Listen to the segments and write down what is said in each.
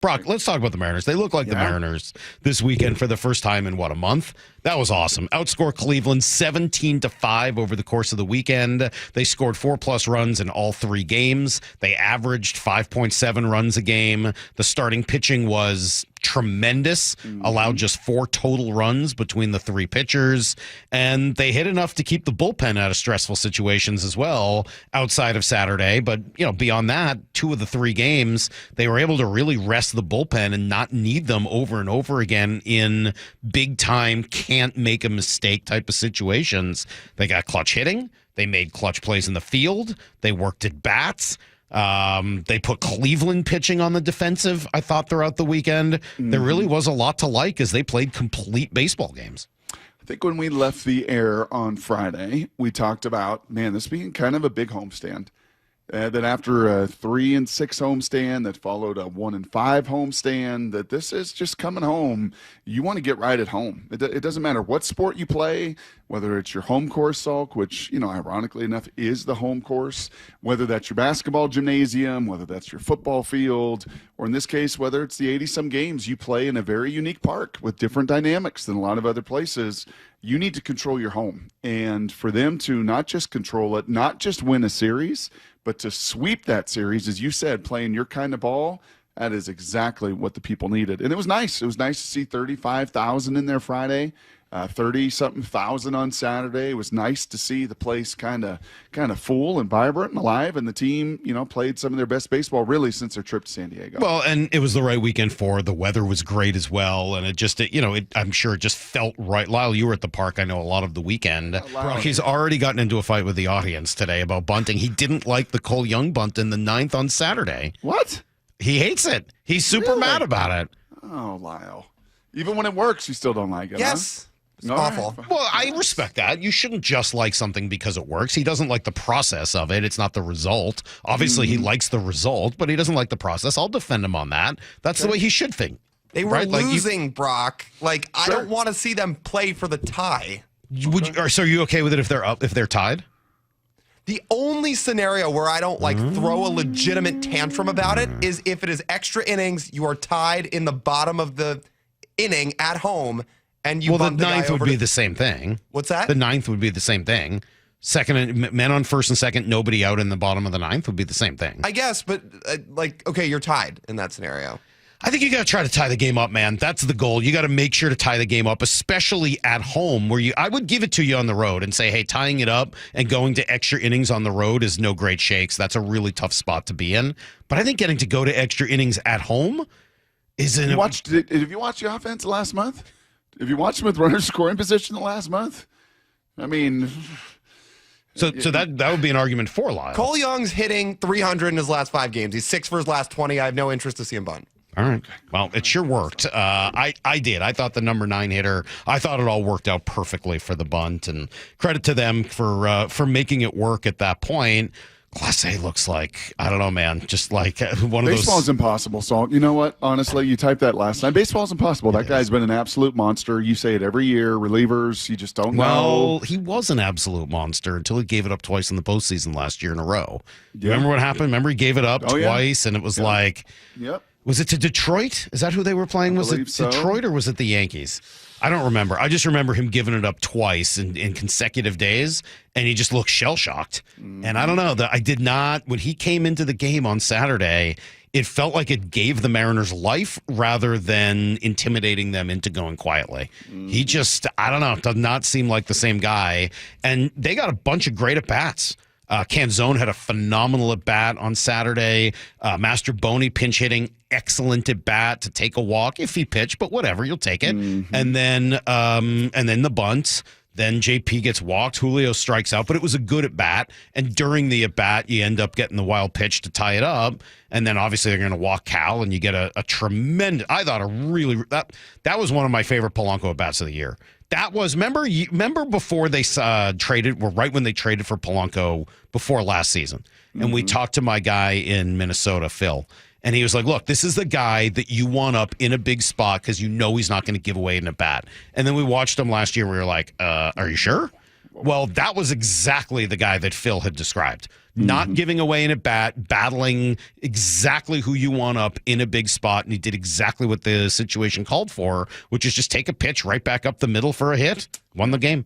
Brock, let's talk about the Mariners. They look like the Mariners this weekend for the first time in, a month? That was awesome. Outscore Cleveland 17-5 over the course of the weekend. They scored 4+ runs in all 3 games. They averaged 5.7 runs a game. The starting pitching was tremendous, allowed just 4 total runs between the 3 pitchers, and they hit enough to keep the bullpen out of stressful situations as well outside of Saturday. But, beyond that, 2 of the 3 games, they were able to really rest the bullpen and not need them over and over again in big-time, can't make a mistake type of situations. They got clutch hitting. They made clutch plays in the field. They worked at bats. They put Cleveland pitching on the defensive, I thought, throughout the weekend. There really was a lot to like as they played complete baseball games. I think when we left the air on Friday, we talked about, this being kind of a big homestand. That after a 3-6 homestand that followed a 1-5 homestand, that this is just coming home. You want to get right at home. It doesn't matter what sport you play, whether it's your home course, Salk, which, ironically enough, is the home course, whether that's your basketball gymnasium, whether that's your football field, or in this case, whether it's the 80-some games you play in a very unique park with different dynamics than a lot of other places. You need to control your home. And for them to not just control it, not just win a series, but to sweep that series, as you said, playing your kind of ball, that is exactly what the people needed. And it was nice. It was nice to see 35,000 in there Friday, 30-something thousand on Saturday. It was nice to see the place kind of full and vibrant and alive, and the team, played some of their best baseball really since their trip to San Diego. Well, and it was the right weekend for. The weather was great as well, and I'm sure it just felt right. Lyle, you were at the park, I know, a lot of the weekend. He's already gotten into a fight with the audience today about bunting. He didn't like the Cole Young bunt in the 9th on Saturday. What? He hates it. He's super mad about it. Oh, Lyle. Even when it works, you still don't like it, Yes. Huh? It's awful. Right. Well, I respect that. You shouldn't just like something because it works. He doesn't like the process of it. It's not the result. Obviously, he likes the result, but he doesn't like the process. I'll defend him on that. That's the way he should think. They were losing, Brock. I don't want to see them play for the tie. So are you okay with it if they're tied? The only scenario where I don't throw a legitimate tantrum about it is if it is extra innings, you are tied in the bottom of the inning at home, and you bunt the 9th would be the same thing. What's that? The 9th would be the same thing. Second, men on first and second, nobody out in the bottom of the 9th would be the same thing. I guess, but okay, you're tied in that scenario. I think you got to try to tie the game up, man. That's the goal. You got to make sure to tie the game up, especially at home, where I would give it to you on the road and say, hey, tying it up and going to extra innings on the road is no great shakes. That's a really tough spot to be in. But I think getting to go to extra innings at home isn't. Have you watched the offense last month? Have you watched them with runners scoring position the last month? I mean. So that would be an argument for Lyle. Cole Young's hitting 300 in his last 5 games. He's 6 for his last 20. I have no interest to see him bunt. All right. Well, it sure worked. I did. I thought the number 9 hitter, I thought it all worked out perfectly for the bunt, and credit to them for making it work at that point. Clase looks like, I don't know, man, just like one of those. Baseball's impossible, Salk. You know what? Honestly, you typed that last time. Baseball's impossible. That guy's been an absolute monster. You say it every year. Relievers, you just don't know. Well, he was an absolute monster until he gave it up twice in the postseason last year in a row. Yeah. Remember what happened? Remember he gave it up twice, and it was like. Yep. Was it to Detroit? Is that who they were playing? Was it Detroit or was it the Yankees? I don't remember. I just remember him giving it up twice in consecutive days, and he just looked shell-shocked. And I don't know. I did not. When he came into the game on Saturday, it felt like it gave the Mariners life rather than intimidating them into going quietly. He just, I don't know, does not seem like the same guy. And they got a bunch of great at-bats. Canzone had a phenomenal at-bat on Saturday. Master Boney pinch hitting, excellent at-bat to take a walk if he pitched, but whatever, you'll take it. And then the bunt. Then JP gets walked. Julio strikes out, but it was a good at-bat. And during the at-bat, you end up getting the wild pitch to tie it up. And then obviously they're going to walk Cal, and you get a tremendous, I thought that was one of my favorite Polanco at-bats of the year. That was, remember before they traded, right when they traded for Polanco before last season. And we talked to my guy in Minnesota, Phil, and he was like, look, this is the guy that you want up in a big spot because you know he's not going to give away an at-bat. And then we watched him last year. We were like, are you sure? Well, that was exactly the guy that Phil had described. Not giving away an at-bat, battling exactly who you want up in a big spot, and he did exactly what the situation called for, which is just take a pitch right back up the middle for a hit. Won the game.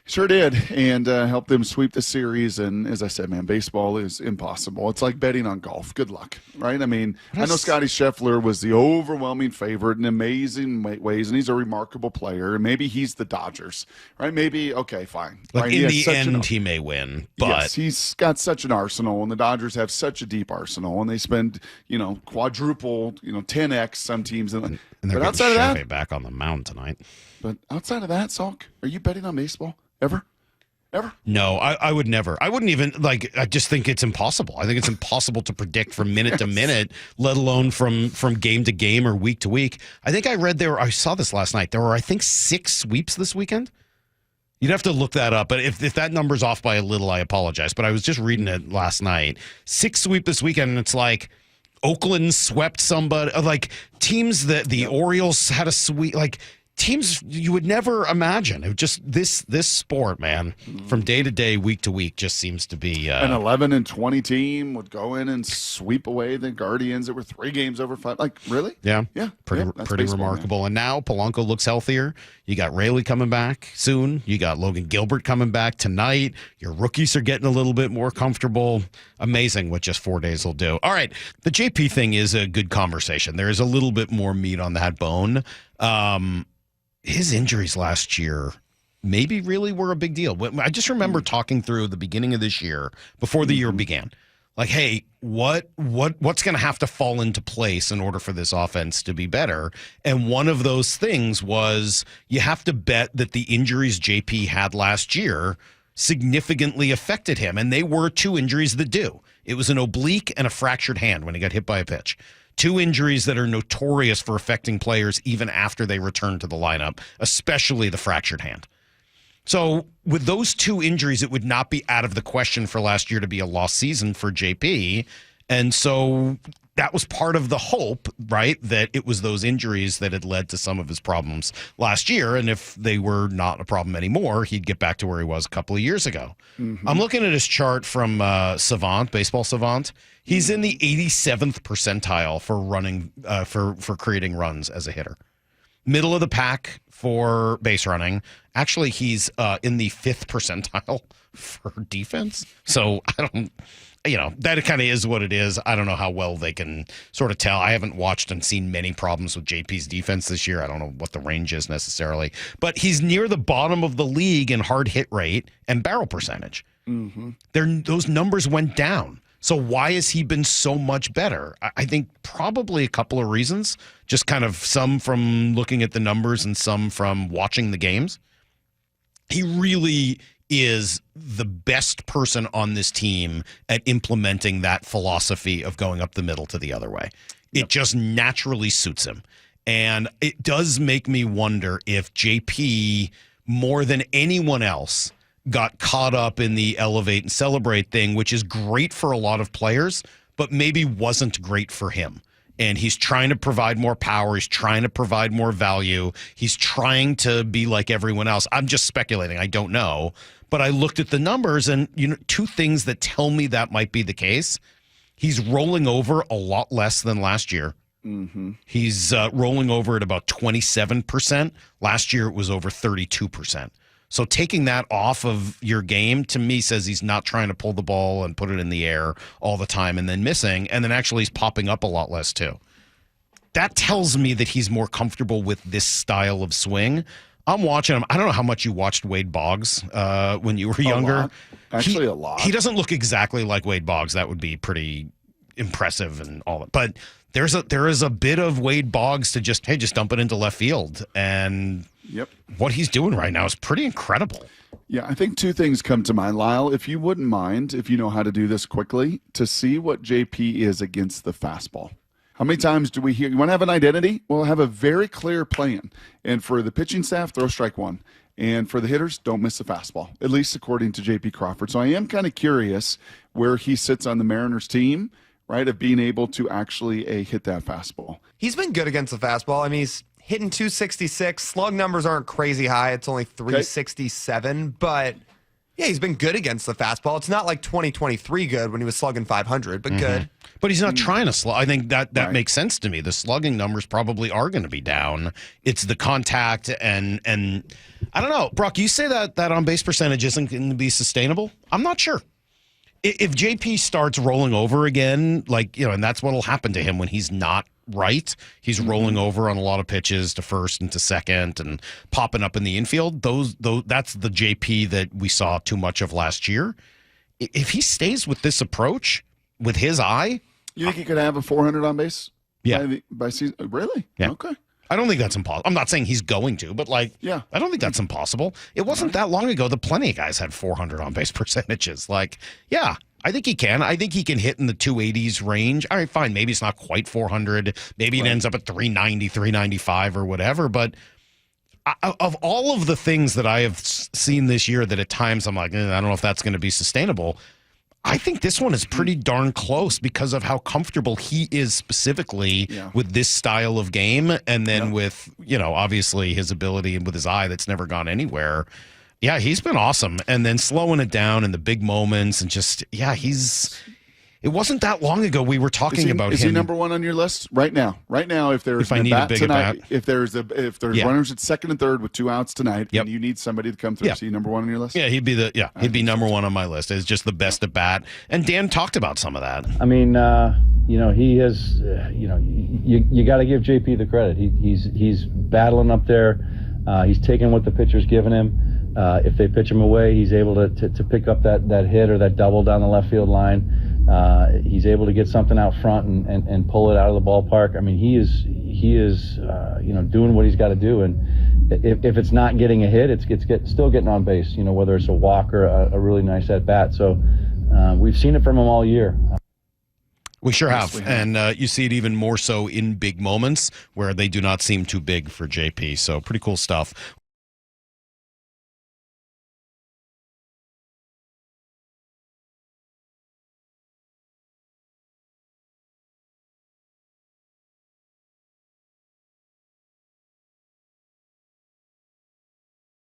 Sure did, and helped them sweep the series. And as I said, man, baseball is impossible. It's like betting on golf. Good luck, right? I mean, I know Scotty Scheffler was the overwhelming favorite in amazing ways, and he's a remarkable player. And maybe he's the Dodgers, right? Maybe, okay, fine. Like right? in the end, he may win, but yes, he's got such an arsenal, and the Dodgers have such a deep arsenal, and they spend, quadruple, 10x some teams. And they're getting Chevy back on the mound tonight. But outside of that, Salk, are you betting on baseball? Ever? No, I would never. I wouldn't even, I just think it's impossible. I think it's impossible to predict from minute to minute, let alone from game to game or week to week. I think I saw this last night. There were, I think, 6 sweeps this weekend. You'd have to look that up. But if that number's off by a little, I apologize. But I was just reading it last night. 6 sweep this weekend, and it's like Oakland swept somebody. Teams that the Orioles had a sweep. Teams you would never imagine. It just this sport, man, from day to day, week to week, just seems to be an 11-20 team would go in and sweep away the Guardians that were 3 games over 5. Really? Yeah, pretty baseball, remarkable. Man. And now Polanco looks healthier. You got Rayleigh coming back soon. You got Logan Gilbert coming back tonight. Your rookies are getting a little bit more comfortable. Amazing what just 4 days will do. All right, the JP thing is a good conversation. There is a little bit more meat on that bone. His injuries last year maybe really were a big deal. I just remember talking through the beginning of this year, before the year began, hey, what's going to have to fall into place in order for this offense to be better? And one of those things was you have to bet that the injuries JP had last year significantly affected him. And they were 2 injuries that do. It was an oblique and a fractured hand when he got hit by a pitch. 2 injuries that are notorious for affecting players even after they return to the lineup, especially the fractured hand. So with those 2 injuries, it would not be out of the question for last year to be a lost season for JP. And so that was part of the hope, right, that it was those injuries that had led to some of his problems last year. And if they were not a problem anymore, he'd get back to where he was a couple of years ago. I'm looking at his chart from Savant, Baseball Savant. He's in the 87th percentile for running, for creating runs as a hitter. Middle of the pack for base running. Actually, he's in the 5th percentile for defense. So I don't, that kind of is what it is. I don't know how well they can sort of tell. I haven't watched and seen many problems with JP's defense this year. I don't know what the range is necessarily. But he's near the bottom of the league in hard hit rate and barrel percentage. Those numbers went down. So why has he been so much better? I think probably a couple of reasons, just kind of some from looking at the numbers and some from watching the games. He really is the best person on this team at implementing that philosophy of going up the middle to the other way. It just naturally suits him. And it does make me wonder if JP, more than anyone else, got caught up in the elevate and celebrate thing, which is great for a lot of players, but maybe wasn't great for him. And he's trying to provide more power. He's trying to provide more value. He's trying to be like everyone else. I'm just speculating. I don't know. But I looked at the numbers, and 2 things that tell me that might be the case. He's rolling over a lot less than last year. He's rolling over at about 27%. Last year, it was over 32%. So taking that off of your game, to me, says he's not trying to pull the ball and put it in the air all the time and then missing, and then actually he's popping up a lot less too. That tells me that he's more comfortable with this style of swing. I'm watching him. I don't know how much you watched Wade Boggs when you were younger. Actually, a lot. He doesn't look exactly like Wade Boggs. That would be pretty impressive and all that. But there is a bit of Wade Boggs to just dump it into left field. And what he's doing right now is pretty incredible. Yeah, I think 2 things come to mind, Lyle. If you wouldn't mind, if you know how to do this quickly, to see what JP is against the fastball. How many times do we hear, you want to have an identity? Well, have a very clear plan. And for the pitching staff, throw strike 1. And for the hitters, don't miss the fastball, at least according to JP Crawford. So I am kind of curious where he sits on the Mariners team, right, of being able to actually hit that fastball. He's been good against the fastball. I mean, he's hitting 266. Slug numbers aren't crazy high. It's only 367, but yeah, he's been good against the fastball. It's not like 2023 good when he was slugging 500, but good. But he's not trying to slug. I think that makes sense to me. The slugging numbers probably are going to be down. It's the contact and I don't know. Brock, you say that on base percentage isn't going to be sustainable? I'm not sure. If JP starts rolling over again, and that's what'll happen to him when he's not right. He's rolling over on a lot of pitches to first and to second and popping up in the infield. That's the JP that we saw too much of last year. If he stays with this approach, with his eye, you think he could have a 400 on base? Yeah, by season. Really? Yeah. Okay. I don't think that's impossible. I'm not saying he's going to, but I don't think that's impossible. It wasn't that long ago that plenty of guys had 400 on base percentages. I think he can. I think he can hit in the 280s range. All right, fine. Maybe it's not quite 400. Maybe it ends up at 390, 395 or whatever. But of all of the things that I have seen this year that at times I'm like, I don't know if that's going to be sustainable. I think this one is pretty darn close because of how comfortable he is specifically with this style of game. And then with, obviously his ability and with his eye that's never gone anywhere. Yeah, he's been awesome. And then slowing it down in the big moments and just, it wasn't that long ago we were talking about him. Is he number one on your list right now? Right now, if there's a bat tonight, if there's runners at second and third with 2 outs tonight, and you need somebody to come through, is he number one on your list? Yeah, he'd be number one on my list. It's just the best at bat. And Dan talked about some of that. I mean, he has, you got to give JP the credit. He's battling up there. He's taking what the pitcher's giving him. If they pitch him away, he's able to pick up that hit or that double down the left field line. He's able to get something out front and pull it out of the ballpark. I mean, he is doing what he's got to do. And if it's not getting a hit, it's still getting on base. Whether it's a walk or a really nice at bat. So we've seen it from him all year. We sure have. And you see it even more so in big moments where they do not seem too big for JP. So pretty cool stuff.